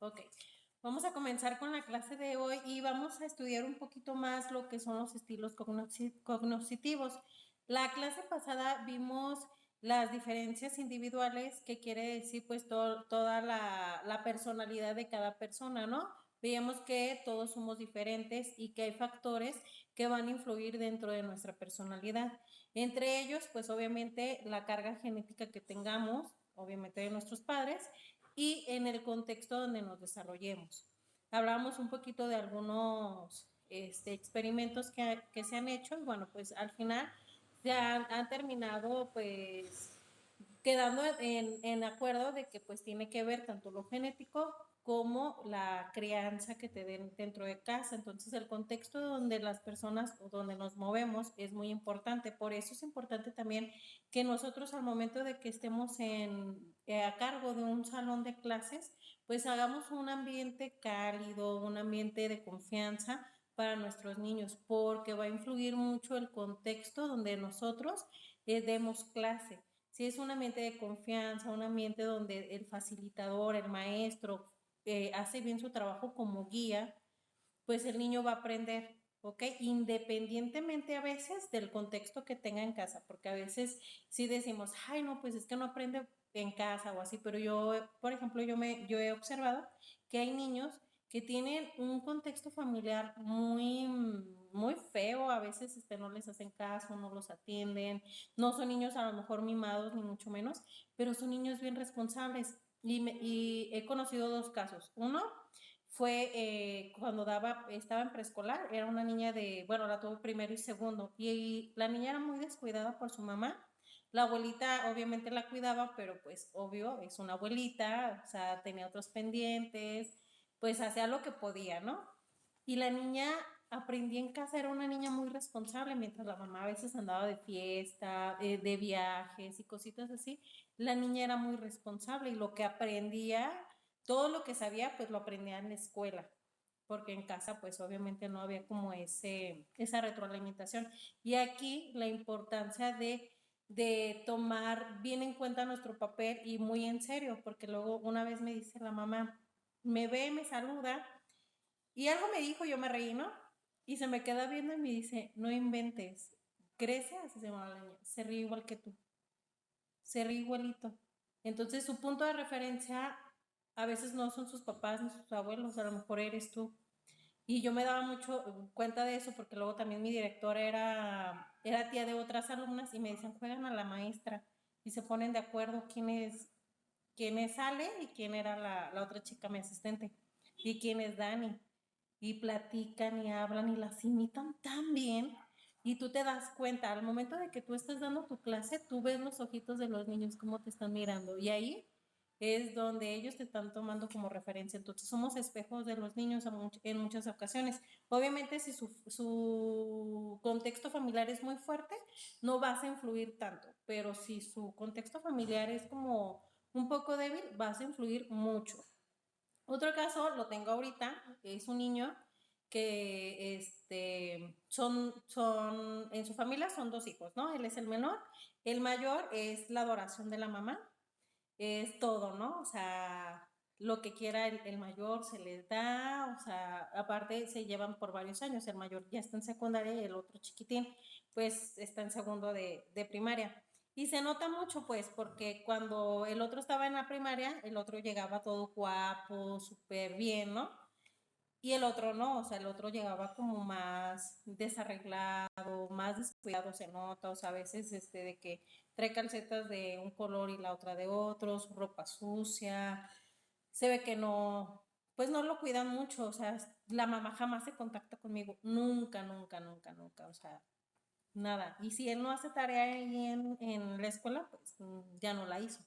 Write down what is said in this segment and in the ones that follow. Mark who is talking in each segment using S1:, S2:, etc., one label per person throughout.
S1: Ok, vamos a comenzar con la clase de hoy y vamos a estudiar un poquito más lo que son los estilos cognitivos. La clase pasada vimos las diferencias individuales, que quiere decir pues toda la personalidad de cada persona, ¿no? Veíamos que todos somos diferentes y que hay factores que van a influir dentro de nuestra personalidad. Entre ellos, pues obviamente la carga genética que tengamos, obviamente de nuestros padres, y en el contexto donde nos desarrollemos. Hablamos un poquito de algunos experimentos que se han hecho y bueno, pues al final se han terminado pues quedando en acuerdo de que pues tiene que ver tanto lo genético como la crianza que te den dentro de casa. Entonces el contexto donde las personas o donde nos movemos es muy importante. Por eso es importante también que nosotros al momento de que estemos a cargo de un salón de clases, pues hagamos un ambiente cálido, un ambiente de confianza para nuestros niños, porque va a influir mucho el contexto donde nosotros demos clase. Si es un ambiente de confianza, un ambiente donde el facilitador, el maestro, hace bien su trabajo como guía, pues el niño va a aprender, ¿ok? Independientemente a veces del contexto que tenga en casa, porque a veces sí decimos, ay, no, pues es que no aprende en casa o así, pero yo, por ejemplo, yo he observado que hay niños que tienen un contexto familiar muy feo, a veces no les hacen caso, no los atienden, no son niños a lo mejor mimados, ni mucho menos, pero son niños bien responsables. Y he conocido dos casos. Uno fue cuando estaba en preescolar, era una niña bueno, la tuvo primero y segundo, y la niña era muy descuidada por su mamá. La abuelita obviamente la cuidaba, pero pues obvio, es una abuelita, o sea, tenía otros pendientes, pues hacía lo que podía, ¿no? Y la niña aprendí en casa, era una niña muy responsable, mientras la mamá a veces andaba de fiesta, de viajes y cositas así, la niña era muy responsable y lo que aprendía, todo lo que sabía, pues lo aprendía en la escuela, porque en casa pues obviamente no había como esa retroalimentación. Y aquí la importancia de tomar bien en cuenta nuestro papel y muy en serio, porque luego una vez me dice la mamá, me ve, me saluda y algo me dijo, yo me reí, ¿no? Y se me queda viendo y me dice, no inventes, crece, así se llama la niña, se ríe igual que tú, se ríe igualito. Entonces su punto de referencia a veces no son sus papás ni sus abuelos, a lo mejor eres tú. Y yo me daba mucho cuenta de eso porque luego también mi directora era tía de otras alumnas y me decían, juegan a la maestra y se ponen de acuerdo quién es Ale y quién era la otra chica, mi asistente, y quién es Dani. Y platican y hablan y las imitan tan bien. Y tú te das cuenta, al momento de que tú estás dando tu clase, tú ves los ojitos de los niños, cómo te están mirando. Y ahí es donde ellos te están tomando como referencia. Entonces somos espejos de los niños en muchas ocasiones. Obviamente si su contexto familiar es muy fuerte, no vas a influir tanto, pero si su contexto familiar es como un poco débil, vas a influir mucho. Otro caso lo tengo ahorita, que es un niño que en su familia son dos hijos, ¿no? Él es el menor, el mayor es la adoración de la mamá, es todo, ¿no? O sea, lo que quiera el mayor se les da, o sea, aparte se llevan por varios años, el mayor ya está en secundaria y el otro chiquitín, pues está en segundo de primaria. Y se nota mucho, pues, porque cuando el otro estaba en la primaria, el otro llegaba todo guapo, súper bien, ¿no? Y el otro no, o sea, el otro llegaba como más desarreglado, más descuidado, se nota, o sea, a veces de que trae calcetas de un color y la otra de otro, su ropa sucia, se ve que no, pues no lo cuidan mucho, o sea, la mamá jamás se contacta conmigo, nunca, nunca, nunca, nunca, o sea, nada. Y si él no hace tarea ahí en la escuela, pues ya no la hizo.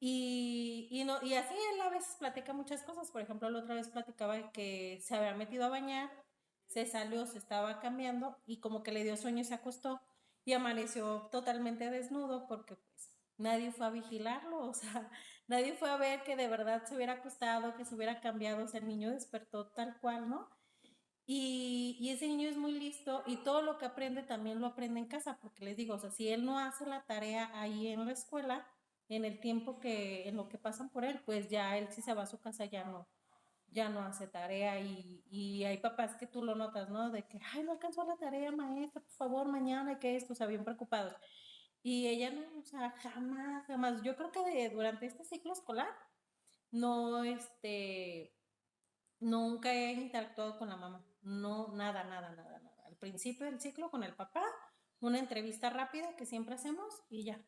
S1: No, y así él a veces platica muchas cosas. Por ejemplo, la otra vez platicaba que se había metido a bañar, se salió, se estaba cambiando y como que le dio sueño y se acostó y amaneció totalmente desnudo porque pues nadie fue a vigilarlo, o sea, nadie fue a ver que de verdad se hubiera acostado, que se hubiera cambiado, o sea, el niño despertó tal cual, ¿no? Y ese niño es muy listo y todo lo que aprende también lo aprende en casa, porque les digo, o sea, si él no hace la tarea ahí en la escuela, en el tiempo en lo que pasan por él, pues ya él si se va a su casa ya no hace tarea y hay papás que tú lo notas, ¿no? De que, ay, no alcanzó la tarea, maestra, por favor, mañana, que esto, o sea, bien preocupados. Y ella no, o sea, jamás, jamás. Yo creo que durante este ciclo escolar, no, nunca he interactuado con la mamá. No, nada, nada, nada, nada. Al principio del ciclo con el papá, una entrevista rápida que siempre hacemos y ya,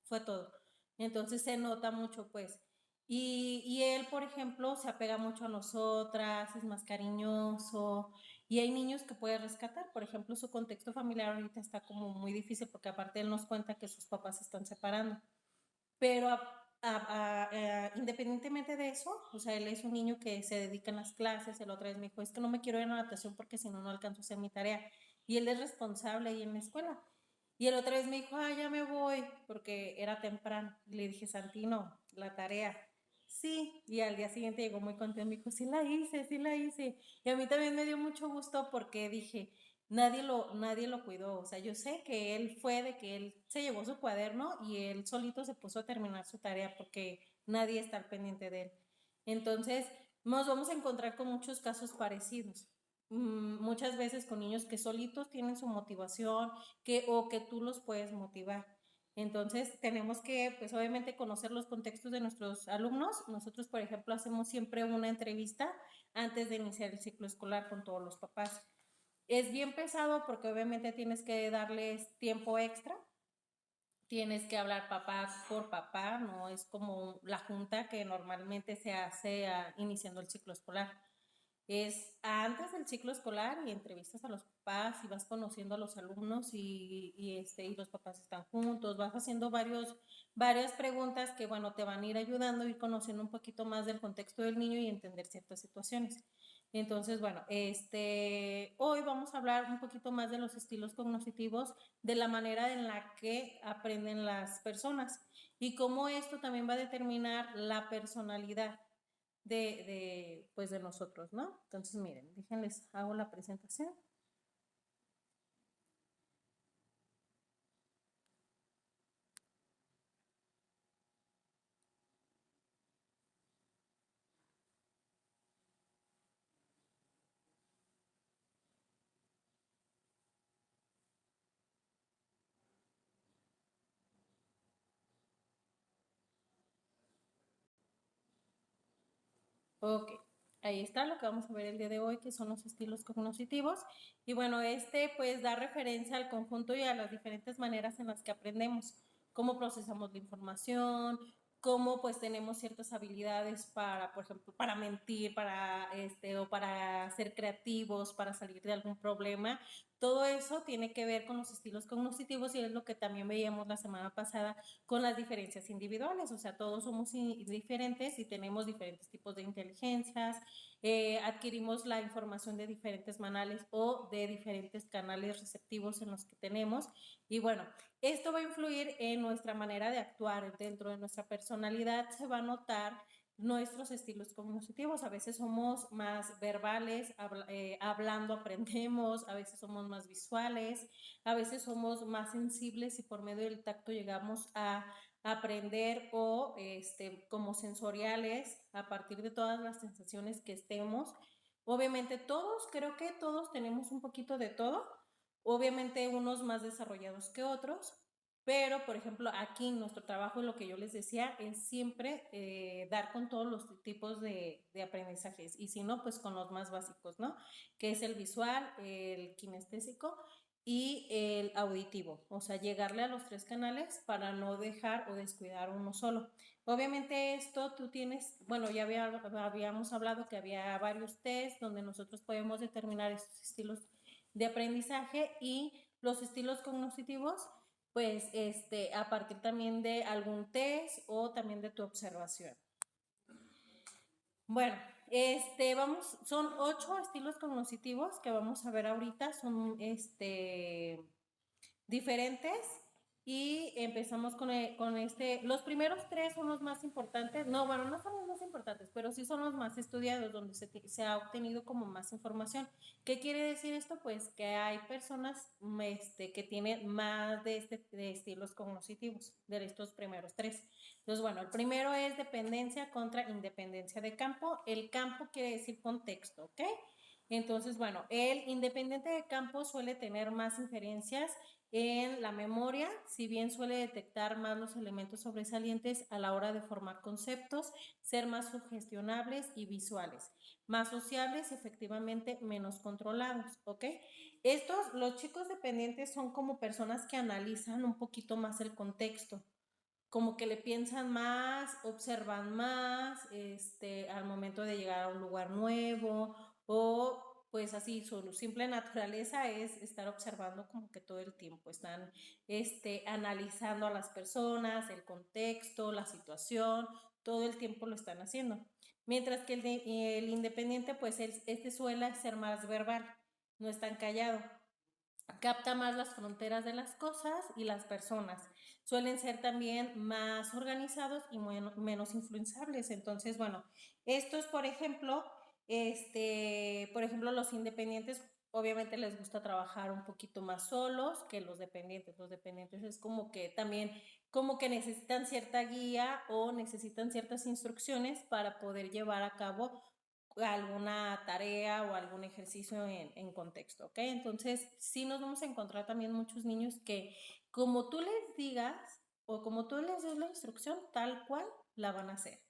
S1: fue todo. Entonces se nota mucho, pues. Y él, por ejemplo, se apega mucho a nosotras, es más cariñoso. Y hay niños que puede rescatar. Por ejemplo, su contexto familiar ahorita está como muy difícil porque aparte él nos cuenta que sus papás se están separando. Pero independientemente de eso, o sea, él es un niño que se dedica en las clases. El otra vez me dijo, es que no me quiero ir a natación porque si no, no alcanzo a hacer mi tarea. Y él es responsable ahí en la escuela. Y el otra vez me dijo, ah, ya me voy, porque era temprano. Y le dije, Santino, la tarea. Sí, y al día siguiente llegó muy contento, me dijo, sí la hice, sí la hice. Y a mí también me dio mucho gusto porque dije, nadie lo cuidó. O sea, yo sé que él fue de que él se llevó su cuaderno y él solito se puso a terminar su tarea porque nadie está al pendiente de él. Entonces, nos vamos a encontrar con muchos casos parecidos. Muchas veces con niños que solitos tienen su motivación, o que tú los puedes motivar. Entonces, tenemos que, pues obviamente, conocer los contextos de nuestros alumnos. Nosotros, por ejemplo, hacemos siempre una entrevista antes de iniciar el ciclo escolar con todos los papás. Es bien pesado porque obviamente tienes que darles tiempo extra, tienes que hablar papá por papá, no es como la junta que normalmente se hace iniciando el ciclo escolar. Es antes del ciclo escolar y entrevistas a los papás y vas conociendo a los alumnos y los papás están juntos, vas haciendo varias preguntas que, bueno, te van a ir ayudando a ir conociendo un poquito más del contexto del niño y entender ciertas situaciones. Entonces, bueno, hoy vamos a hablar un poquito más de los estilos cognitivos, de la manera en la que aprenden las personas y cómo esto también va a determinar la personalidad pues de nosotros, ¿no? Entonces, miren, déjenles, hago la presentación. Ok, ahí está lo que vamos a ver el día de hoy, que son los estilos cognitivos. Y bueno, pues da referencia al conjunto y a las diferentes maneras en las que aprendemos, cómo procesamos la información, cómo pues tenemos ciertas habilidades para, por ejemplo, para mentir, o para ser creativos, para salir de algún problema. Todo eso tiene que ver con los estilos cognitivos y es lo que también veíamos la semana pasada con las diferencias individuales. O sea, todos somos diferentes y tenemos diferentes tipos de inteligencias, adquirimos la información de diferentes manales o de diferentes canales receptivos en los que tenemos. Y bueno, esto va a influir en nuestra manera de actuar. Dentro de nuestra personalidad se va a notar nuestros estilos cognitivos. A veces somos más verbales, hablando aprendemos, a veces somos más visuales, a veces somos más sensibles y por medio del tacto llegamos a aprender o como sensoriales a partir de todas las sensaciones que estemos. Obviamente todos, creo que todos tenemos un poquito de todo, obviamente unos más desarrollados que otros, pero, por ejemplo, aquí nuestro trabajo, lo que yo les decía, es siempre dar con todos los tipos de aprendizajes. Y si no, pues con los más básicos, ¿no? Que es el visual, el kinestésico y el auditivo. O sea, llegarle a los tres canales para no dejar o descuidar uno solo. Obviamente esto tú tienes, bueno, ya habíamos hablado que había varios tests donde nosotros podemos determinar estos estilos de aprendizaje y los estilos cognitivos pues a partir también de algún test o también de tu observación. Bueno, son 8 estilos cognitivos que vamos a ver ahorita, son diferentes. Y empezamos con los primeros tres son los más importantes, no, bueno, no son los más importantes, pero sí son los más estudiados, donde se ha obtenido como más información. ¿Qué quiere decir esto? Pues que hay personas que tienen más de estilos cognitivos, de estos primeros tres. Entonces, bueno, el primero es dependencia contra independencia de campo. El campo quiere decir contexto, ¿ok? Entonces, bueno, el independiente de campo suele tener más inferencias en la memoria, si bien suele detectar más los elementos sobresalientes a la hora de formar conceptos, ser más sugestionables y visuales, más sociables, efectivamente menos controlados, ¿ok? Los chicos dependientes son como personas que analizan un poquito más el contexto, como que le piensan más, observan más, al momento de llegar a un lugar nuevo o pues así, su simple naturaleza es estar observando como que todo el tiempo, están analizando a las personas, el contexto, la situación, todo el tiempo lo están haciendo. Mientras que el independiente, pues suele ser más verbal, no es tan callado, capta más las fronteras de las cosas y las personas. Suelen ser también más organizados y menos influenciables. Entonces, bueno, estos, por ejemplo, los independientes obviamente les gusta trabajar un poquito más solos que los dependientes. Los dependientes es como que también como que necesitan cierta guía o necesitan ciertas instrucciones para poder llevar a cabo alguna tarea o algún ejercicio en contexto, ¿ok? Entonces, sí nos vamos a encontrar también muchos niños que como tú les digas o como tú les des la instrucción, tal cual la van a hacer.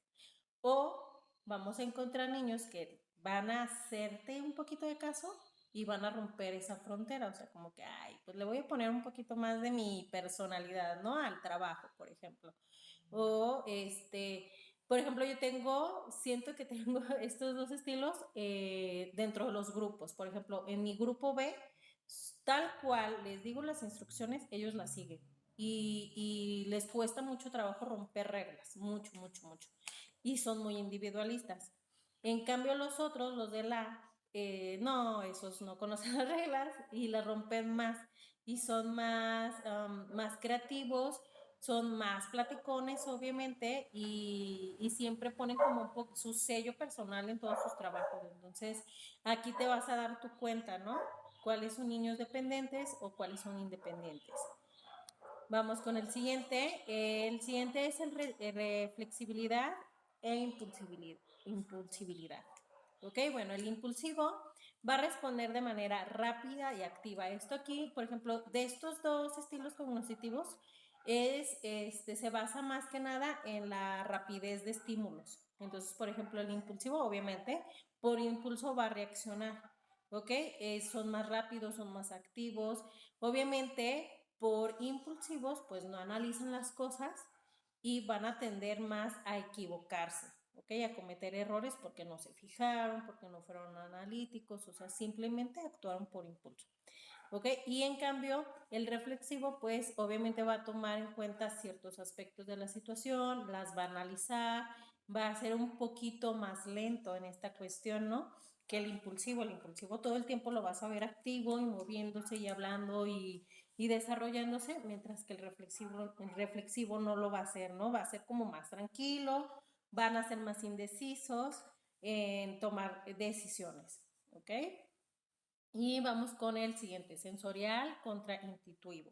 S1: O vamos a encontrar niños que van a hacerte un poquito de caso y van a romper esa frontera, o sea, como que, ay, pues le voy a poner un poquito más de mi personalidad, ¿no? Al trabajo, por ejemplo. O por ejemplo, siento que tengo estos dos estilos dentro de los grupos. Por ejemplo, en mi grupo B, tal cual les digo las instrucciones, ellos las siguen. Y les cuesta mucho trabajo romper reglas, mucho, mucho, mucho. Y son muy individualistas. En cambio, los otros, los de no, esos no conocen las reglas y las rompen más y son más creativos, son más platicones, obviamente, y siempre ponen como un poco su sello personal en todos sus trabajos. Entonces, aquí te vas a dar tu cuenta, ¿no? ¿Cuáles son niños dependientes o cuáles son independientes? Vamos con el siguiente. El siguiente es reflexibilidad e impulsibilidad. ¿Ok? Bueno, el impulsivo va a responder de manera rápida y activa. Esto aquí, por ejemplo, de estos dos estilos cognitivos, se basa más que nada en la rapidez de estímulos. Entonces, por ejemplo, el impulsivo, obviamente, por impulso va a reaccionar. ¿Ok? Son más rápidos, son más activos. Obviamente, por impulsivos, pues no analizan las cosas y van a tender más a equivocarse, ¿ok? A cometer errores porque no se fijaron, porque no fueron analíticos, o sea, simplemente actuaron por impulso, ¿ok? Y en cambio, el reflexivo, pues obviamente va a tomar en cuenta ciertos aspectos de la situación, las va a analizar, va a ser un poquito más lento en esta cuestión, ¿no? Que el impulsivo. El impulsivo todo el tiempo lo vas a ver activo y moviéndose y hablando y desarrollándose, mientras que el reflexivo no lo va a hacer, ¿no? Va a ser como más tranquilo, van a ser más indecisos en tomar decisiones, ¿ok? Y vamos con el siguiente, sensorial contra intuitivo.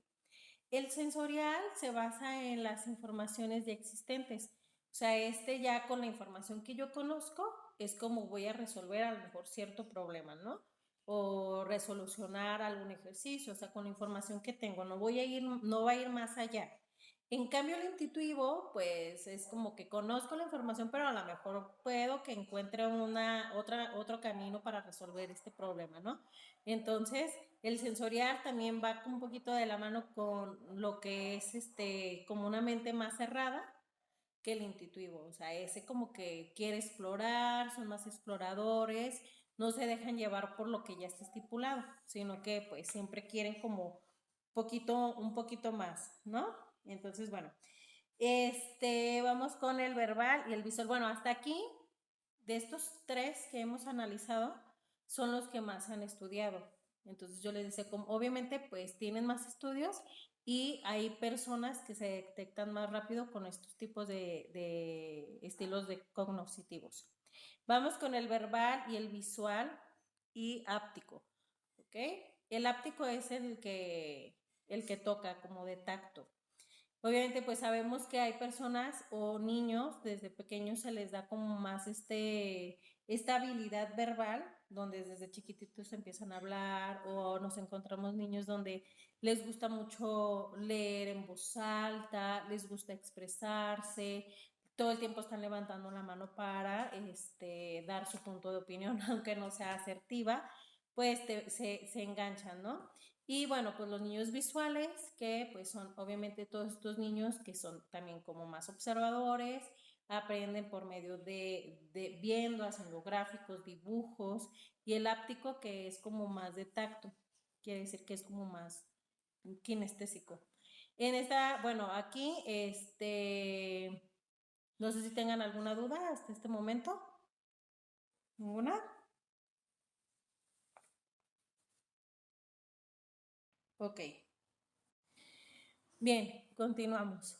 S1: El sensorial se basa en las informaciones ya existentes. O sea, ya con la información que yo conozco es como voy a resolver a lo mejor cierto problema, ¿no? O resolucionar algún ejercicio, o sea, con la información que tengo, no va a ir más allá. En cambio, el intuitivo, pues es como que conozco la información, pero a lo mejor puedo que encuentre otro camino para resolver este problema, ¿no? Entonces, el sensorial también va un poquito de la mano con lo que es como una mente más cerrada que el intuitivo. O sea, ese como que quiere explorar, son más exploradores, no se dejan llevar por lo que ya está estipulado, sino que pues siempre quieren como un poquito más, ¿no? Entonces, bueno, vamos con el verbal y el visual. Bueno, hasta aquí, de estos tres que hemos analizado, son los que más han estudiado. Entonces yo les decía, como, obviamente, pues tienen más estudios, y hay personas que se detectan más rápido con estos tipos de estilos cognitivos. Vamos con el verbal y el visual y áptico, ¿ok? El áptico es el que toca, como de tacto. Obviamente, pues sabemos que hay personas o niños desde pequeños se les da como más esta habilidad verbal, donde desde chiquititos empiezan a hablar, o nos encontramos niños donde les gusta mucho leer en voz alta, les gusta expresarse, todo el tiempo están levantando la mano para dar su punto de opinión, aunque no sea asertiva, pues se enganchan, ¿no? Y bueno, pues los niños visuales, que pues son obviamente todos estos niños que son también como más observadores, aprenden por medio de viendo, haciendo gráficos, dibujos, y el áptico que es como más de tacto, quiere decir que es como más kinestésico. En esta, bueno, aquí, no sé si tengan alguna duda hasta este momento. ¿Ninguna? Ok. Bien, continuamos.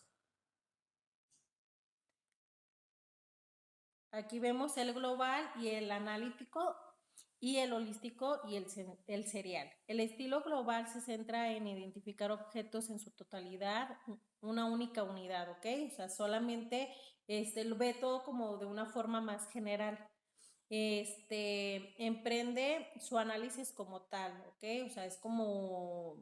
S1: Aquí vemos el global y el analítico y el holístico y el serial. El estilo global se centra en identificar objetos en su totalidad, una única unidad, ¿ok? O sea, solamente lo ve todo como de una forma más general. Emprende su análisis como tal, ¿ok? O sea, es como,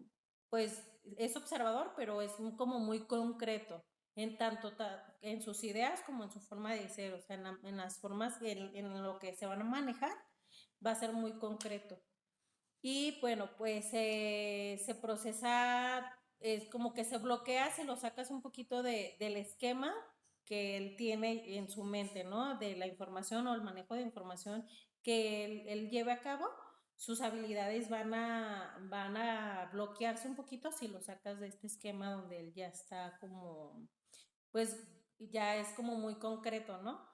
S1: pues, es observador, pero es como muy concreto en tanto en sus ideas como en su forma de ser, o sea, en las formas, en lo que se van a manejar, va a ser muy concreto. Y bueno, pues se procesa, es como que se bloquea si lo sacas un poquito del esquema que él tiene en su mente, ¿no? De la información o el manejo de información que él lleve a cabo, sus habilidades van a bloquearse un poquito si lo sacas de este esquema donde él ya está como, pues ya es como muy concreto, ¿no?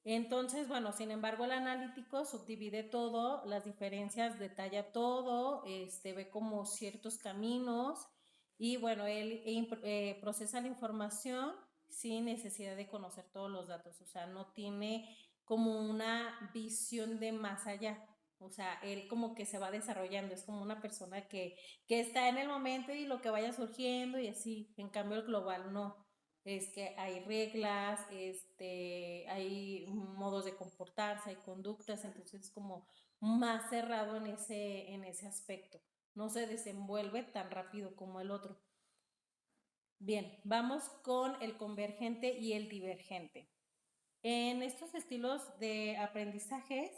S1: Entonces, bueno, sin embargo, el analítico subdivide todo, las diferencias detalla todo, ve como ciertos caminos y bueno, él procesa la información sin necesidad de conocer todos los datos, o sea, no tiene como una visión de más allá, o sea, él como que se va desarrollando, es como una persona que está en el momento y lo que vaya surgiendo y así, en cambio el global no, es que hay reglas, hay modos de comportarse, hay conductas, entonces es como más cerrado en ese aspecto. No se desenvuelve tan rápido como el otro. Bien, vamos con el convergente y el divergente. En estos estilos de aprendizajes,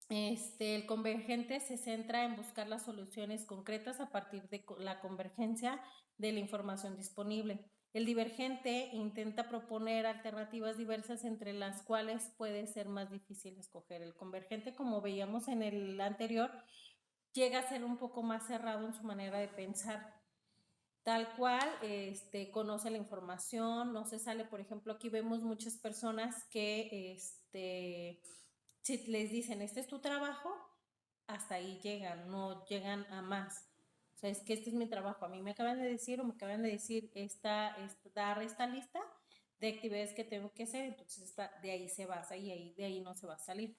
S1: el convergente se centra en buscar las soluciones concretas a partir de la convergencia de la información disponible. El divergente intenta proponer alternativas diversas entre las cuales puede ser más difícil escoger. El convergente, como veíamos en el anterior, llega a ser un poco más cerrado en su manera de pensar. Tal cual, conoce la información, no se sale, por ejemplo, aquí vemos muchas personas que, si les dicen, este es tu trabajo, hasta ahí llegan, no llegan a más. O sea, es que este es mi trabajo. A mí me acaban de decir o me acaban de decir dar esta lista de actividades que tengo que hacer, entonces de ahí se basa y de ahí no se va a salir.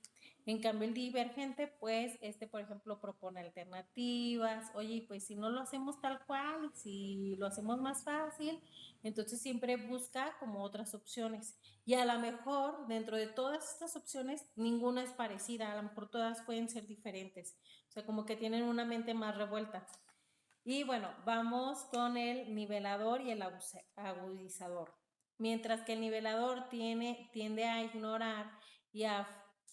S1: En cambio, el divergente, pues, por ejemplo, propone alternativas. Oye, pues si no lo hacemos tal cual, si lo hacemos más fácil, entonces siempre busca como otras opciones. Y a lo mejor, dentro de todas estas opciones, ninguna es parecida. A lo mejor todas pueden ser diferentes. O sea, como que tienen una mente más revuelta. Y bueno, vamos con el nivelador y el agudizador. Mientras que el nivelador tiende a ignorar y a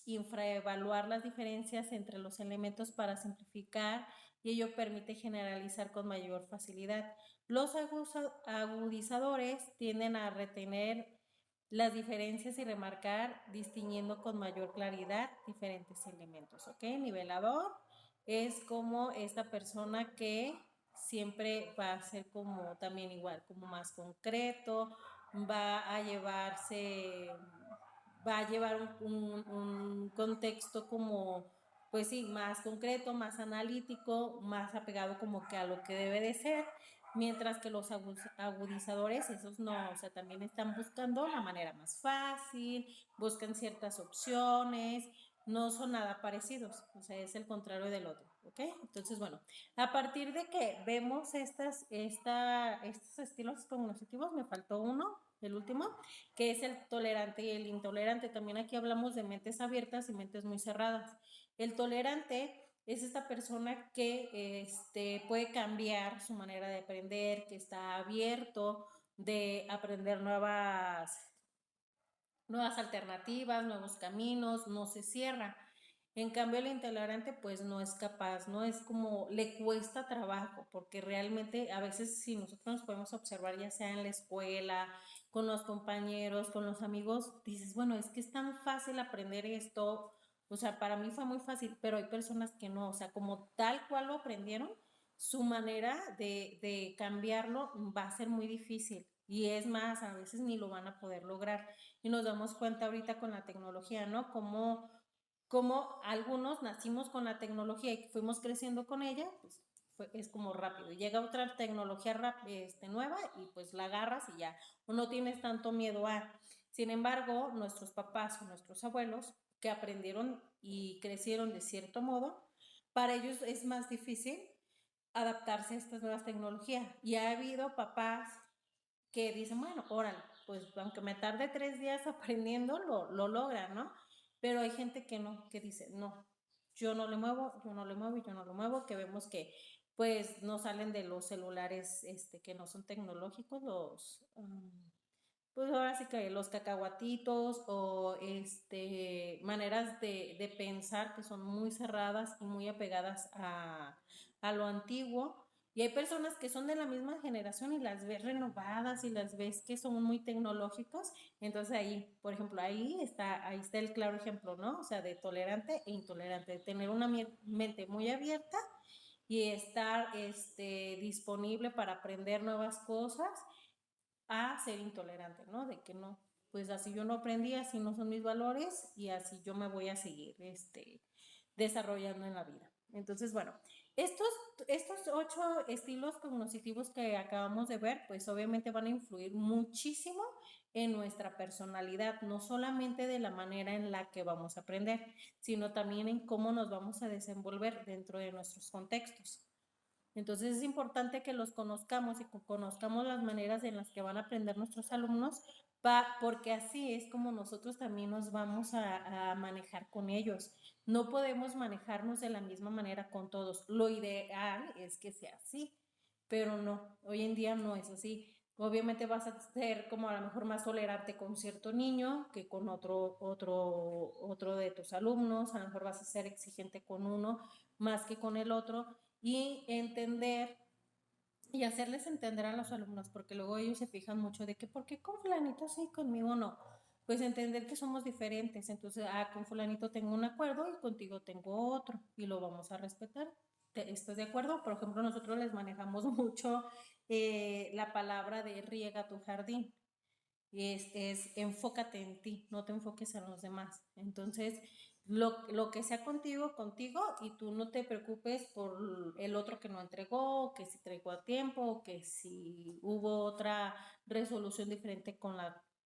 S1: infraevaluar las diferencias entre los elementos para simplificar y ello permite generalizar con mayor facilidad. Los agudizadores tienden a retener las diferencias y remarcar distinguiendo con mayor claridad diferentes elementos, ¿ok? Nivelador es como esta persona que siempre va a ser como también igual, como más concreto, va a llevarse, va a llevar un contexto como, pues sí, más concreto, más analítico, más apegado como que a lo que debe de ser, mientras que los agudizadores, esos no, o sea, también están buscando la manera más fácil, buscan ciertas opciones, no son nada parecidos, o sea, es el contrario del otro, ¿ok? Entonces, bueno, a partir de que vemos estos estilos cognitivos, me faltó uno, el último, que es el tolerante y el intolerante. También aquí hablamos de mentes abiertas y mentes muy cerradas. El tolerante es esta persona que puede cambiar su manera de aprender, que está abierto de aprender nuevas alternativas, nuevos caminos, no se cierra. En cambio, el intolerante pues no es capaz, no es como, le cuesta trabajo, porque realmente a veces si nosotros nos podemos observar, ya sea en la escuela, con los compañeros, con los amigos, dices, bueno, es que es tan fácil aprender esto, o sea, para mí fue muy fácil, pero hay personas que no, o sea, como tal cual lo aprendieron, su manera de cambiarlo va a ser muy difícil. Y es más, a veces ni lo van a poder lograr. Y nos damos cuenta ahorita con la tecnología, ¿no? Como algunos nacimos con la tecnología y fuimos creciendo con ella, pues es como rápido. Llega otra tecnología nueva y pues la agarras y ya, o no tienes tanto miedo a. Sin embargo, nuestros papás o nuestros abuelos que aprendieron y crecieron de cierto modo, para ellos es más difícil adaptarse a estas nuevas tecnologías. Y ha habido papás que dicen, bueno, órale, pues aunque me tarde 3 días aprendiendo, lo logran, ¿no? Pero hay gente que no, que dice, no, yo no le muevo, yo no le muevo y yo no lo muevo, que vemos que pues no salen de los celulares que no son tecnológicos, pues ahora sí que los cacahuatitos o maneras de pensar que son muy cerradas y muy apegadas a lo antiguo. Y hay personas que son de la misma generación y las ves renovadas y las ves que son muy tecnológicos. Entonces ahí, por ejemplo, ahí está el claro ejemplo, ¿no? O sea, de tolerante e intolerante, de tener una mente muy abierta y estar disponible para aprender nuevas cosas a ser intolerante, ¿no? De que no, pues así yo no aprendí, así no son mis valores y así yo me voy a seguir desarrollando en la vida. Entonces, bueno, estos, estos 8 estilos cognitivos que acabamos de ver, pues obviamente van a influir muchísimo en nuestra personalidad, no solamente de la manera en la que vamos a aprender, sino también en cómo nos vamos a desenvolver dentro de nuestros contextos. Entonces es importante que los conozcamos y conozcamos las maneras en las que van a aprender nuestros alumnos, porque así es como nosotros también nos vamos a manejar con ellos. No podemos manejarnos de la misma manera con todos. Lo ideal es que sea así, pero no, hoy en día no es así. Obviamente vas a ser como a lo mejor más tolerante con cierto niño que con otro de tus alumnos, a lo mejor vas a ser exigente con uno más que con el otro y entender y hacerles entender a los alumnos, porque luego ellos se fijan mucho de que, ¿por qué con fulanito sí, conmigo no? Pues entender que somos diferentes, entonces, con fulanito tengo un acuerdo y contigo tengo otro y lo vamos a respetar. ¿Estás de acuerdo? Por ejemplo, nosotros les manejamos mucho la palabra de riega tu jardín es enfócate en ti, no te enfoques en los demás. Entonces, lo que sea contigo, contigo, y tú no te preocupes por el otro que no entregó, que si entregó a tiempo, que si hubo otra resolución diferente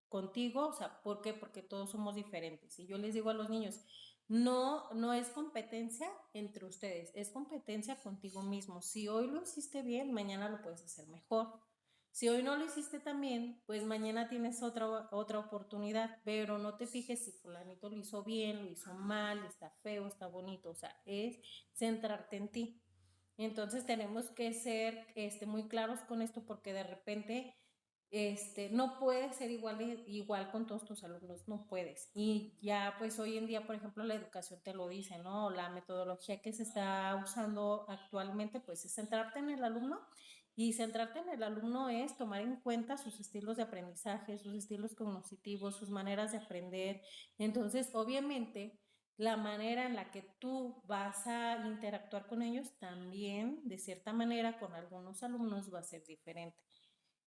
S1: contigo, o sea, ¿por qué? Porque todos somos diferentes. Y yo les digo a los niños, no es competencia entre ustedes, es competencia contigo mismo. Si hoy lo hiciste bien, mañana lo puedes hacer mejor. Si hoy no lo hiciste tan bien, pues mañana tienes otra oportunidad, pero no te fijes si fulanito lo hizo bien, lo hizo mal, está feo, está bonito, o sea, es centrarte en ti. Entonces tenemos que ser muy claros con esto porque de repente no puedes ser igual con todos tus alumnos, no puedes. Y ya pues hoy en día, por ejemplo, la educación te lo dice, ¿no? La metodología que se está usando actualmente pues es centrarte en el alumno y centrarte en el alumno es tomar en cuenta sus estilos de aprendizaje, sus estilos cognitivos, sus maneras de aprender. Entonces, obviamente, la manera en la que tú vas a interactuar con ellos también, de cierta manera, con algunos alumnos va a ser diferente.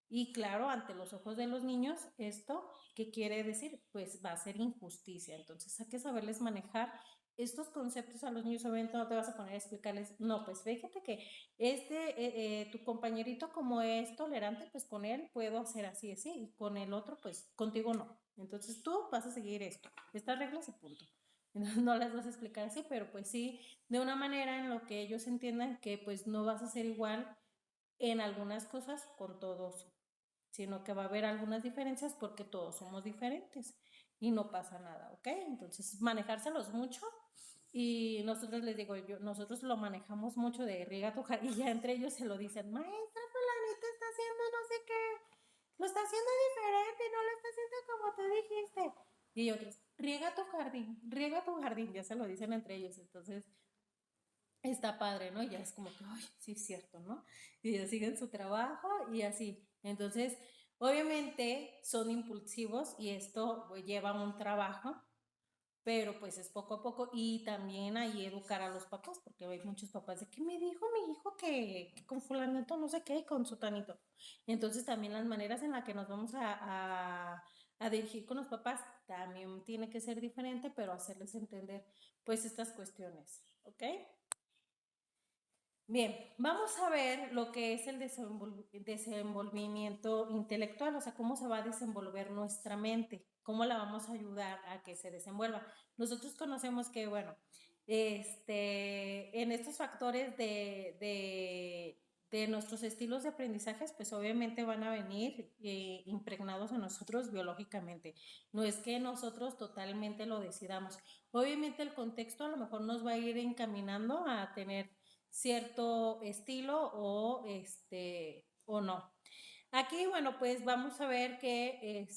S1: Y claro, ante los ojos de los niños, ¿esto qué quiere decir? Pues va a ser injusticia. Entonces hay que saberles manejar estos conceptos a los niños, obviamente no te vas a poner a explicarles, no, pues fíjate que tu compañerito como es tolerante, pues con él puedo hacer así, así, y con el otro, pues contigo no. Entonces tú vas a seguir estas reglas y punto. Entonces no las vas a explicar así, pero pues sí, de una manera en lo que ellos entiendan que pues no vas a ser igual en algunas cosas con todos, sino que va a haber algunas diferencias porque todos somos diferentes y no pasa nada, ¿ok? Entonces, manejárselos mucho y nosotros les digo, nosotros lo manejamos mucho de riega tu jardín y ya entre ellos se lo dicen, maestra, fulanito está haciendo no sé qué, lo está haciendo diferente, no lo está haciendo como tú dijiste. Y otros, riega tu jardín, ya se lo dicen entre ellos, entonces está padre, ¿no? Ya es como que, ay, sí es cierto, ¿no? Y ya siguen su trabajo y así. Entonces, obviamente son impulsivos y esto pues, lleva un trabajo, pero pues es poco a poco y también ahí educar a los papás, porque hay muchos papás de que me dijo mi hijo que con fulanito no sé qué, con sutanito. Entonces también las maneras en las que nos vamos a dirigir con los papás también tiene que ser diferente, pero hacerles entender pues estas cuestiones, ¿ok? Bien, vamos a ver lo que es el desenvolvimiento intelectual, o sea, cómo se va a desenvolver nuestra mente, cómo la vamos a ayudar a que se desenvuelva. Nosotros conocemos que, bueno, en estos factores de nuestros estilos de aprendizajes, pues obviamente van a venir impregnados en nosotros biológicamente. No es que nosotros totalmente lo decidamos. Obviamente el contexto a lo mejor nos va a ir encaminando a tener cierto estilo o no. Aquí, bueno, pues vamos a ver que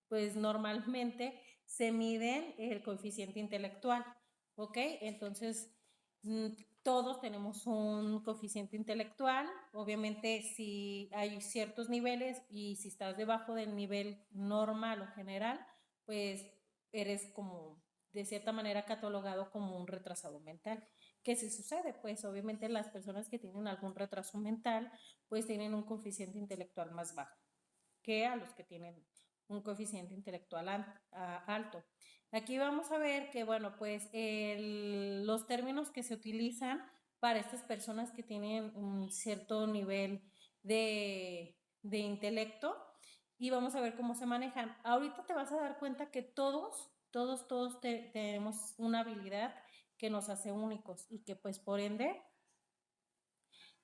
S1: pues normalmente se mide el coeficiente intelectual, ¿ok? Entonces, todos tenemos un coeficiente intelectual, obviamente si hay ciertos niveles y si estás debajo del nivel normal o general, pues eres como de cierta manera catalogado como un retrasado mental. ¿Qué se sucede? Pues obviamente las personas que tienen algún retraso mental, pues tienen un coeficiente intelectual más bajo que a los que tienen un coeficiente intelectual alto. Aquí vamos a ver que, bueno, pues los términos que se utilizan para estas personas que tienen un cierto nivel de intelecto y vamos a ver cómo se manejan. Ahorita te vas a dar cuenta que todos tenemos una habilidad que nos hace únicos y que pues por ende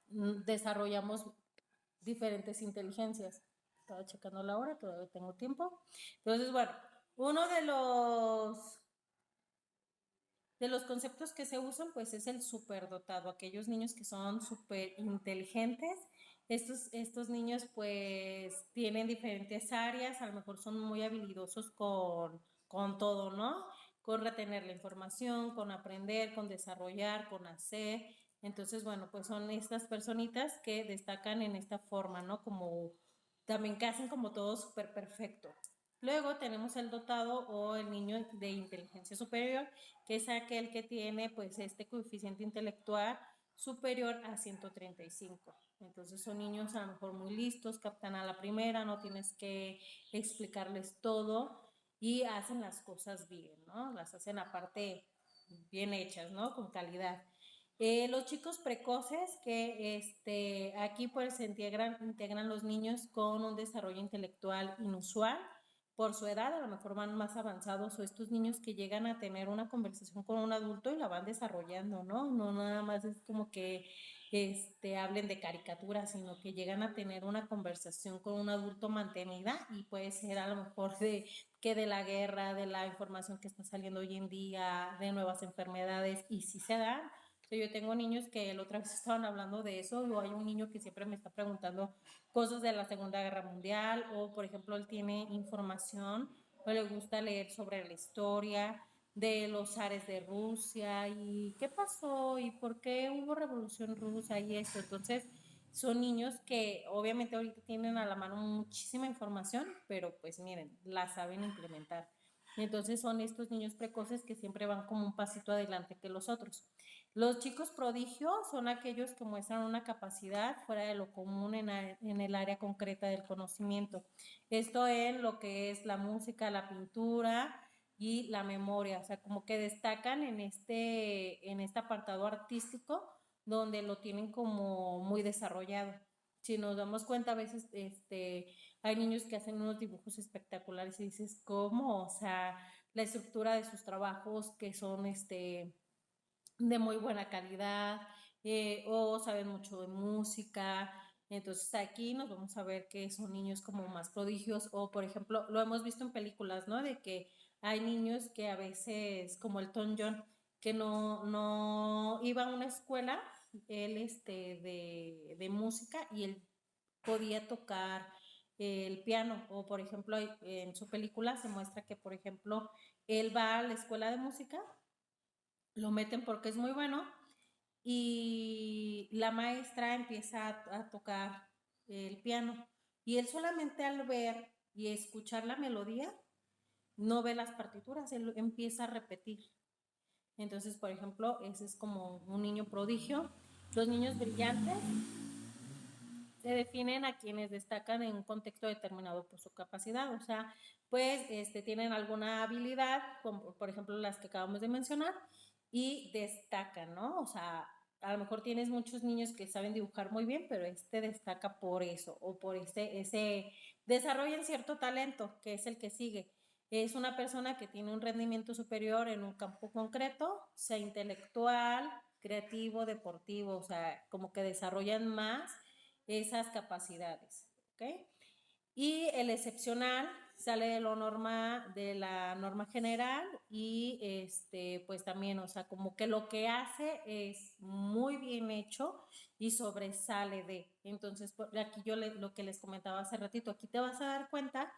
S1: desarrollamos diferentes inteligencias. Estaba checando la hora, todavía tengo tiempo. Entonces, bueno, uno de los conceptos que se usan, pues es el superdotado, aquellos niños que son súper inteligentes. Estos niños, pues, tienen diferentes áreas, a lo mejor son muy habilidosos con todo, ¿no? Con retener la información, con aprender, con desarrollar, con hacer. Entonces, bueno, pues son estas personitas que destacan en esta forma, ¿no? Como también que hacen como todo súper perfecto. Luego tenemos el dotado o el niño de inteligencia superior, que es aquel que tiene pues este coeficiente intelectual superior a 135. Entonces son niños a lo mejor muy listos, captan a la primera, no tienes que explicarles todo y hacen las cosas bien, ¿no? Las hacen aparte bien hechas, ¿no? Con calidad. Los chicos precoces que aquí pues se integran los niños con un desarrollo intelectual inusual por su edad, a lo mejor van más avanzados o estos niños que llegan a tener una conversación con un adulto y la van desarrollando, ¿no? No nada más es como que hablen de caricaturas, sino que llegan a tener una conversación con un adulto mantenida y puede ser a lo mejor de la guerra, de la información que está saliendo hoy en día, de nuevas enfermedades y si se dan. O sea, yo tengo niños que la otra vez estaban hablando de eso, o hay un niño que siempre me está preguntando cosas de la Segunda Guerra Mundial, o por ejemplo, él tiene información o le gusta leer sobre la historia de los zares de Rusia y qué pasó y por qué hubo revolución rusa y esto. Entonces, son niños que obviamente ahorita tienen a la mano muchísima información, pero pues miren, la saben implementar. Entonces son estos niños precoces que siempre van como un pasito adelante que los otros. Los chicos prodigio son aquellos que muestran una capacidad fuera de lo común en el área concreta del conocimiento. Esto en lo que es la música, la pintura, y la memoria, o sea, como que destacan en este apartado artístico donde lo tienen como muy desarrollado. Si nos damos cuenta, a veces hay niños que hacen unos dibujos espectaculares y dices, ¿cómo? O sea, la estructura de sus trabajos que son de muy buena calidad, o saben mucho de música. Entonces aquí nos vamos a ver que son niños como más prodigios, o por ejemplo, lo hemos visto en películas, ¿no? De que hay niños que a veces, como el Elton John, que no iba a una escuela, él de música, y él podía tocar el piano, o por ejemplo, en su película se muestra que, por ejemplo, él va a la escuela de música, lo meten porque es muy bueno, y la maestra empieza a tocar el piano, y él solamente al ver y escuchar la melodía no ve las partituras, él empieza a repetir. Entonces, por ejemplo, ese es como un niño prodigio. Los niños brillantes se definen a quienes destacan en un contexto determinado por su capacidad, o sea, pues tienen alguna habilidad, como por ejemplo las que acabamos de mencionar, y destacan, ¿no? O sea, a lo mejor tienes muchos niños que saben dibujar muy bien, pero destaca por eso, o por desarrollan cierto talento, que es el que sigue. Es una persona que tiene un rendimiento superior en un campo concreto, sea intelectual, creativo, deportivo, o sea, como que desarrollan más esas capacidades, ¿ok? Y el excepcional sale de la norma general, y pues también, o sea, como que lo que hace es muy bien hecho y sobresale de. Entonces, aquí lo que les comentaba hace ratito, aquí te vas a dar cuenta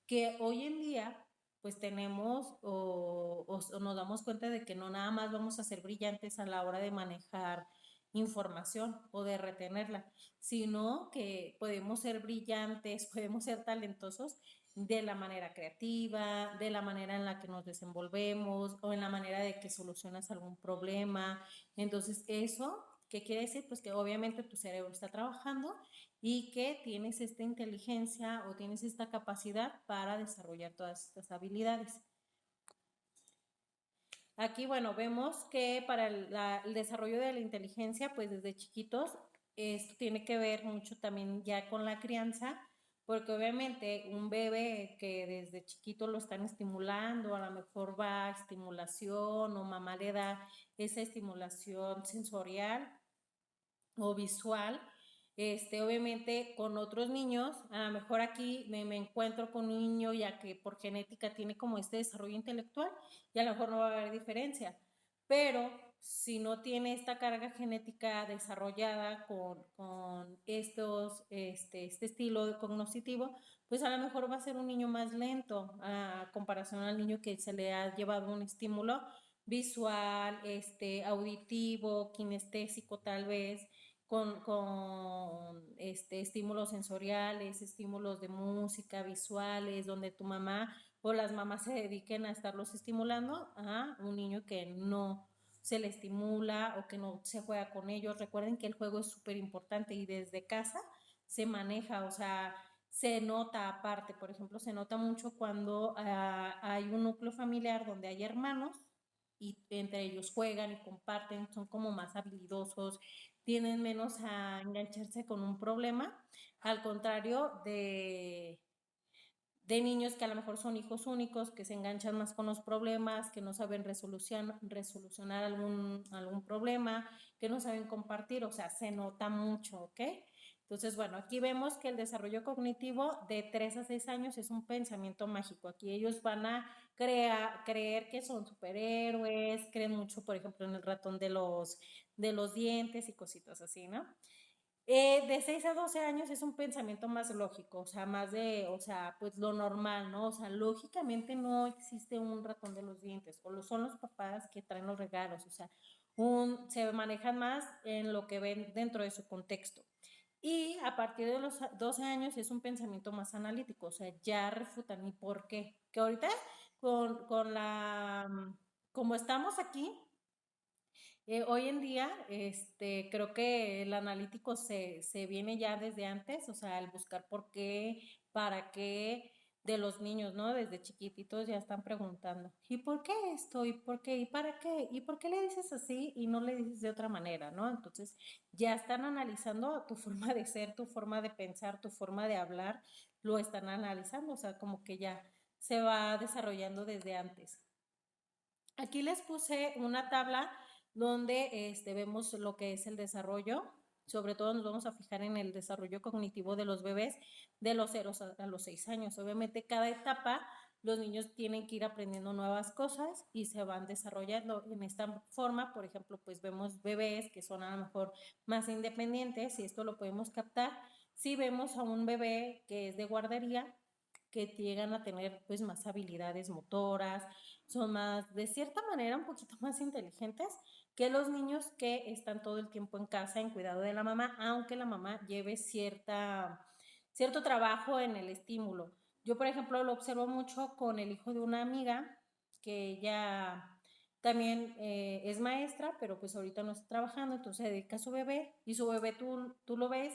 S1: que hoy en día pues tenemos o nos damos cuenta de que no nada más vamos a ser brillantes a la hora de manejar información o de retenerla, sino que podemos ser brillantes, podemos ser talentosos de la manera creativa, de la manera en la que nos desenvolvemos, o en la manera de que solucionas algún problema. Entonces, eso, ¿qué quiere decir? Pues que obviamente tu cerebro está trabajando y que tienes esta inteligencia o tienes esta capacidad para desarrollar todas estas habilidades. Aquí, bueno, vemos que para el desarrollo de la inteligencia, pues desde chiquitos, esto tiene que ver mucho también ya con la crianza, porque obviamente un bebé que desde chiquito lo están estimulando, a lo mejor va a estimulación, o mamá le da esa estimulación sensorial o visual, obviamente con otros niños, a lo mejor aquí me encuentro con un niño ya que por genética tiene como este desarrollo intelectual, y a lo mejor no va a haber diferencia, pero si no tiene esta carga genética desarrollada con este estilo cognitivo, pues a lo mejor va a ser un niño más lento a comparación al niño que se le ha llevado un estímulo visual, auditivo, kinestésico tal vez, con estímulos sensoriales, estímulos de música, visuales, donde tu mamá o las mamás se dediquen a estarlos estimulando a un niño que no se le estimula o que no se juega con ellos. Recuerden que el juego es súper importante y desde casa se maneja, o sea, se nota aparte, por ejemplo, se nota mucho cuando hay un núcleo familiar donde hay hermanos y entre ellos juegan y comparten, son como más habilidosos, tienen menos a engancharse con un problema, al contrario de niños que a lo mejor son hijos únicos, que se enganchan más con los problemas, que no saben resolucionar algún problema, que no saben compartir, o sea, se nota mucho, ¿ok? Entonces, bueno, aquí vemos que el desarrollo cognitivo de 3 a 6 años es un pensamiento mágico. Aquí ellos van a creer que son superhéroes, creen mucho, por ejemplo, en el ratón de los dientes y cositas así, ¿no? De 6 a 12 años es un pensamiento más lógico, o sea, más o sea, pues lo normal, ¿no? O sea, lógicamente no existe un ratón de los dientes, o son los papás que traen los regalos, o sea, se manejan más en lo que ven dentro de su contexto. Y a partir de los 12 años es un pensamiento más analítico, o sea, ya refutan y por qué. Que ahorita como estamos aquí, hoy en día, creo que el analítico se viene ya desde antes, o sea, el buscar por qué, para qué, de los niños, ¿no? Desde chiquititos ya están preguntando, ¿y por qué esto? ¿Y por qué? ¿Y para qué? ¿Y por qué le dices así y no le dices de otra manera, ¿no? Entonces ya están analizando tu forma de ser, tu forma de pensar, tu forma de hablar, lo están analizando, o sea, como que ya se va desarrollando desde antes. Aquí les puse una tabla donde vemos lo que es el desarrollo. Sobre todo nos vamos a fijar en el desarrollo cognitivo de los bebés de los 0 a los 6 años. Obviamente cada etapa los niños tienen que ir aprendiendo nuevas cosas y se van desarrollando en esta forma. Por ejemplo, pues vemos bebés que son a lo mejor más independientes y esto lo podemos captar. Si vemos a un bebé que es de guardería, que llegan a tener pues más habilidades motoras, son más, de cierta manera, un poquito más inteligentes que los niños que están todo el tiempo en casa en cuidado de la mamá, aunque la mamá lleve cierto trabajo en el estímulo. Yo, por ejemplo, lo observo mucho con el hijo de una amiga, que ella también es maestra, pero pues ahorita no está trabajando, entonces se dedica a su bebé y su bebé tú lo ves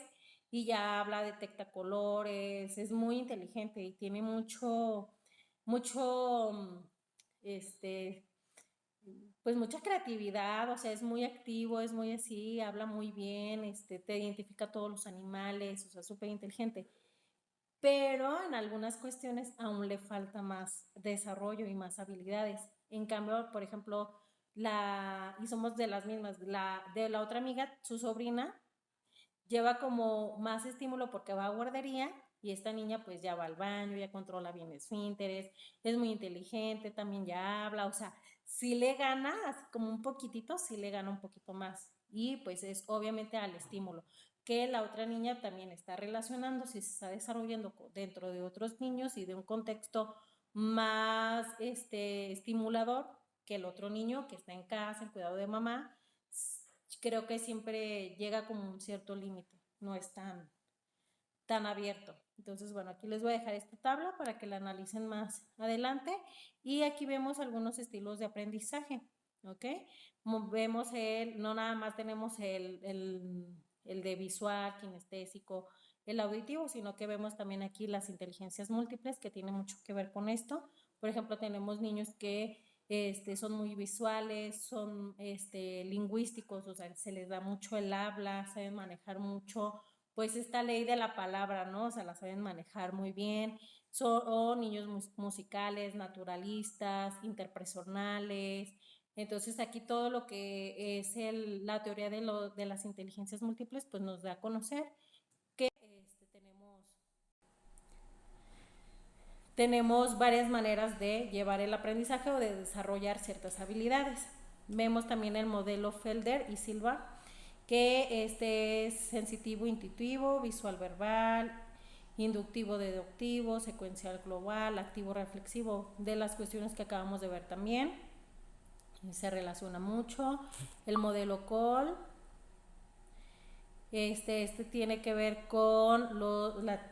S1: y ya habla, detecta colores, es muy inteligente y tiene mucho, este, pues mucha creatividad, o sea, es muy activo, es muy así, habla muy bien, te identifica todos los animales, o sea, súper inteligente. Pero en algunas cuestiones aún le falta más desarrollo y más habilidades. En cambio, por ejemplo, y somos de las mismas, de la otra amiga, su sobrina, lleva como más estímulo porque va a guardería y esta niña pues ya va al baño, ya controla bien esfínteres, es muy inteligente, también ya habla, o sea, sí le gana, así como un poquitito, sí le gana un poquito más. Y pues es obviamente al estímulo, que la otra niña también está relacionando, si se está desarrollando dentro de otros niños y de un contexto más estimulador que el otro niño que está en casa, en cuidado de mamá, creo que siempre llega como un cierto límite, no es tan abierto. Entonces, bueno, aquí les voy a dejar esta tabla para que la analicen más adelante y aquí vemos algunos estilos de aprendizaje, ¿ok? Vemos no nada más tenemos el de visual, kinestésico, el auditivo, sino que vemos también aquí las inteligencias múltiples que tienen mucho que ver con esto. Por ejemplo, tenemos niños que son muy visuales, son lingüísticos, o sea, se les da mucho el habla, saben manejar mucho pues esta ley de la palabra, ¿no? O sea, la saben manejar muy bien. O niños musicales, naturalistas, interpersonales. Entonces aquí todo lo que es la teoría de las inteligencias múltiples, pues nos da a conocer que tenemos varias maneras de llevar el aprendizaje o de desarrollar ciertas habilidades. Vemos también el modelo Felder y Silva, que es sensitivo intuitivo, visual verbal, inductivo deductivo, secuencial global, activo reflexivo, de las cuestiones que acabamos de ver también. Se relaciona mucho. El modelo Cole, tiene que ver con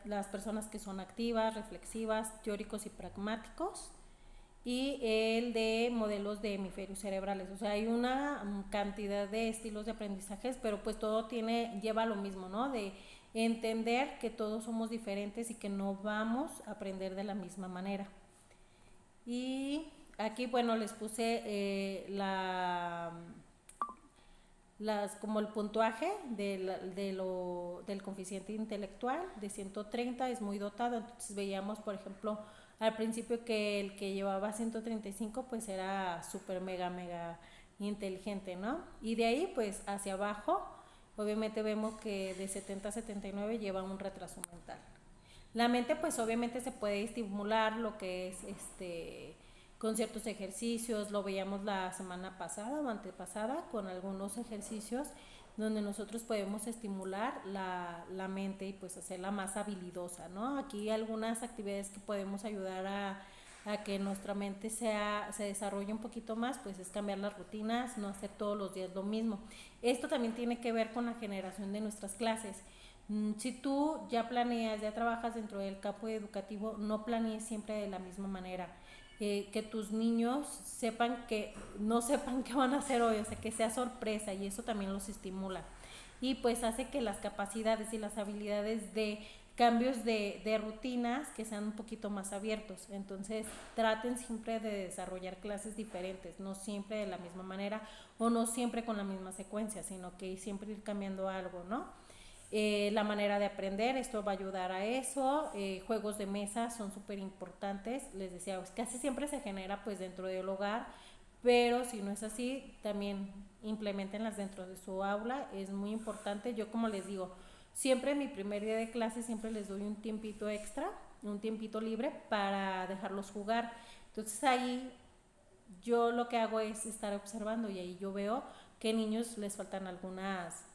S1: las personas que son activas, reflexivas, teóricos y pragmáticos. Y el de modelos de hemisferios cerebrales. O sea, hay una cantidad de estilos de aprendizajes, pero pues todo lleva a lo mismo, ¿no? De entender que todos somos diferentes y que no vamos a aprender de la misma manera. Y aquí, bueno, les puse como el puntuaje del coeficiente intelectual de 130 es muy dotado, entonces veíamos por ejemplo al principio que el que llevaba 135 pues era súper mega inteligente, ¿no? Y de ahí pues hacia abajo obviamente vemos que de 70 a 79 lleva un retraso mental. La mente pues obviamente se puede estimular lo que es con ciertos ejercicios, lo veíamos la semana pasada o antepasada con algunos ejercicios donde nosotros podemos estimular la mente y pues hacerla más habilidosa, ¿no? Aquí algunas actividades que podemos ayudar a que nuestra mente se desarrolle un poquito más, pues es cambiar las rutinas, no hacer todos los días lo mismo. Esto también tiene que ver con la generación de nuestras clases. Si tú ya planeas, ya trabajas dentro del campo educativo, no planees siempre de la misma manera. Que tus niños no sepan qué van a hacer hoy, o sea, que sea sorpresa y eso también los estimula. Y pues hace que las capacidades y las habilidades de cambios de rutinas que sean un poquito más abiertos. Entonces traten siempre de desarrollar clases diferentes, no siempre de la misma manera o no siempre con la misma secuencia, sino que siempre ir cambiando algo, ¿no? La manera de aprender, esto va a ayudar a eso. Juegos de mesa son súper importantes, les decía, pues casi siempre se genera pues dentro del hogar, pero si no es así, también implementenlas dentro de su aula, es muy importante. Yo como les digo, siempre en mi primer día de clase siempre les doy un tiempito extra, un tiempito libre para dejarlos jugar. Entonces ahí yo lo que hago es estar observando y ahí yo veo que niños les faltan algunas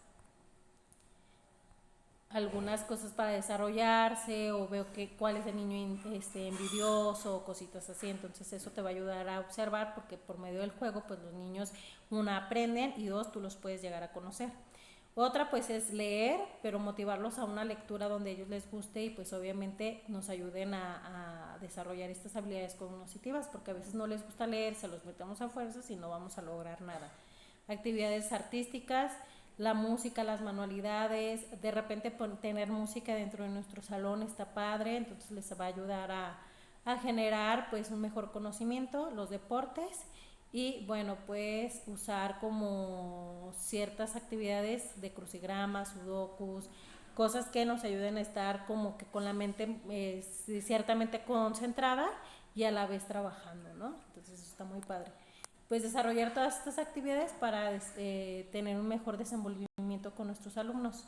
S1: cosas para desarrollarse o veo que cuál es el niño envidioso o cositas así. Entonces eso te va a ayudar a observar porque por medio del juego pues los niños, una, aprenden y dos, tú los puedes llegar a conocer. Otra pues es leer, pero motivarlos a una lectura donde a ellos les guste y pues obviamente nos ayuden a desarrollar estas habilidades cognitivas, porque a veces no les gusta leer, se los metemos a fuerzas y no vamos a lograr nada. Actividades artísticas, la música, las manualidades, de repente tener música dentro de nuestro salón está padre, entonces les va a ayudar a generar pues un mejor conocimiento, los deportes y bueno, pues usar como ciertas actividades de crucigramas, sudokus, cosas que nos ayuden a estar como que con la mente ciertamente concentrada y a la vez trabajando, ¿no? Entonces eso está muy padre. Pues desarrollar todas estas actividades para tener un mejor desenvolvimiento con nuestros alumnos.